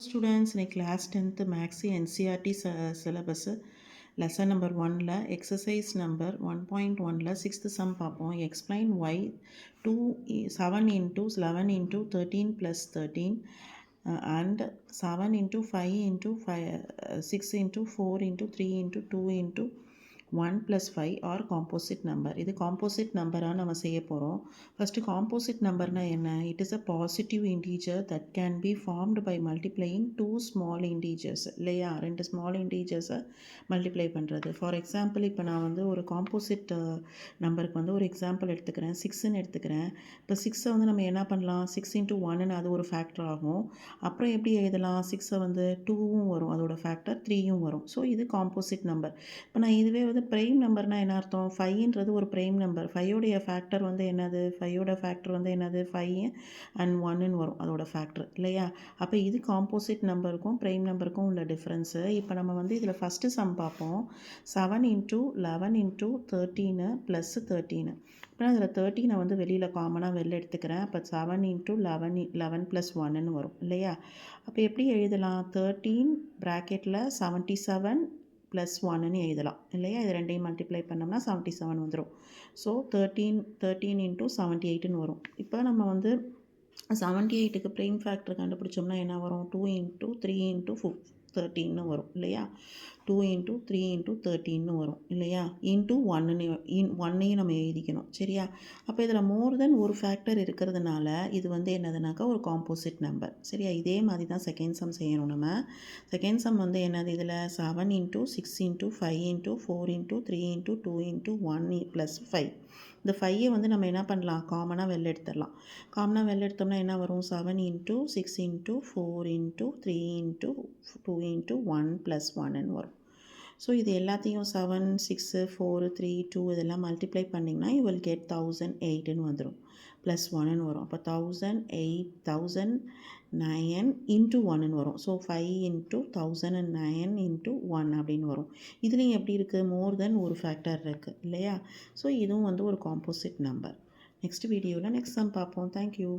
Students in class 10th Max NCERT syllabus lesson number 1 la exercise number 1.1 la 6th sum பார்ப்போம். Explain why 7 into 11 into 13 plus 13 and 7 into 5 into 6 into 4 into 3 into 2 into 1 plus 5 or composite number. இது composite number-ஆ நம்ம செய்ய போகிறோம். First composite number-னா என்ன? It is a positive integer that can be formed by multiplying two small integers. இல்லையா? ரெண்டு small integers-அ multiply பண்ணுறது. For example, இப்போ நான் வந்து ஒரு composite நம்பருக்கு வந்து ஒரு எக்ஸாம்பிள் எடுத்துக்கிறேன். 6ன்னு எடுத்துக்கிறேன். இப்போ 6-ஐ வந்து நம்ம என்ன பண்ணலாம்? 6 into 1ன்னு அது ஒரு ஃபேக்டர் ஆகும். அப்புறம் எப்படி எழுதலாம்? 6-ஐ வந்து 2வும் வரும். அதோட ஃபேக்டர் 3யும் வரும். ஸோ இது காம்போசிட் நம்பர். இப்போ நான் இதுவே வந்து ப்ரைம் நம்பர்னால் என்ன அர்த்தம்? 5ன்றது ஒரு ப்ரைம் நம்பர். 5உடைய ஃபேக்டர் வந்து என்னது? 5ஓட ஃபேக்டர் வந்து என்னது? 5 அண்ட் 1ன்னு வரும் அதோட ஃபேக்டர் இல்லையா? அப்போ இது காம்போசிட் நம்பருக்கும் ப்ரைம் நம்பருக்கும் உள்ள டிஃப்ரென்ஸு. இப்போ நம்ம வந்து இதில் ஃபஸ்ட்டு சம் பார்ப்போம். 7 into 11 into 13 + 13. இப்போ அதில் 13 வந்து வெளியில் காமனாக வெளில எடுத்துக்கிறேன். அப்போ 7 into 11 + 1ன்னு வரும் இல்லையா? அப்போ எப்படி எழுதலாம்? 13 ப்ராக்கெட்டில் 77 + 1ன்னு எழுதலாம் இல்லையா? இது ரெண்டையும் மல்டிப்ளை பண்ணோம்னா 77 வந்துடும். ஸோ 13 into 78ன்னு வரும். இப்போ நம்ம வந்து 78க்கு ப்ரைம் ஃபேக்டர் கண்டுபிடிச்சோம்னா என்ன வரும்? 2 into 3 into 13ன்னு வரும் இல்லையா? 2 into 3 into 13ன்னு வரும் இல்லையா? இன்ட்டு 1னையும் நம்ம எழுதிக்கணும் சரியா? அப்போ இதில் மோர் தென் ஒரு ஃபேக்டர் இருக்கிறதுனால இது வந்து என்னதுனாக்கா ஒரு காம்போசிட் நம்பர் சரியா? இதே மாதிரி தான் செகண்ட் சம் செய்யணும் நம்ம. செகண்ட் சம் வந்து என்னது? இதில் 7 into 6 into 5 into 4 into 3 into 2 into 1 + 5. இந்த 5ஐ வந்து நம்ம என்ன பண்ணலாம்? காமனாக வெளில எடுத்துடலாம். காமனாக வெளில எடுத்தோம்னா என்ன வரும்? 7 into 6 into 4 into 3 into 2 into 1 + 1ன்னு வரும். ஸோ இது எல்லாத்தையும் 7, 6, 4, 3, 2 இதெல்லாம் மல்டிப்ளை பண்ணிங்கன்னா you will get 1008ன்னு வந்துடும். ப்ளஸ் 1ன்னு வரும். அப்போ 1009 into 1ன்னு வரும். ஸோ 5 into 1009 into 1 அப்படின்னு வரும். இதுலேயும் எப்படி இருக்குது? மோர் தென் ஒரு ஃபேக்டர் இருக்குது இல்லையா? ஸோ இதுவும் வந்து ஒரு காம்போசிட் நம்பர். நெக்ஸ்ட் வீடியோவில் நெக்ஸ்ட் சம் பார்ப்போம். தேங்க்யூ.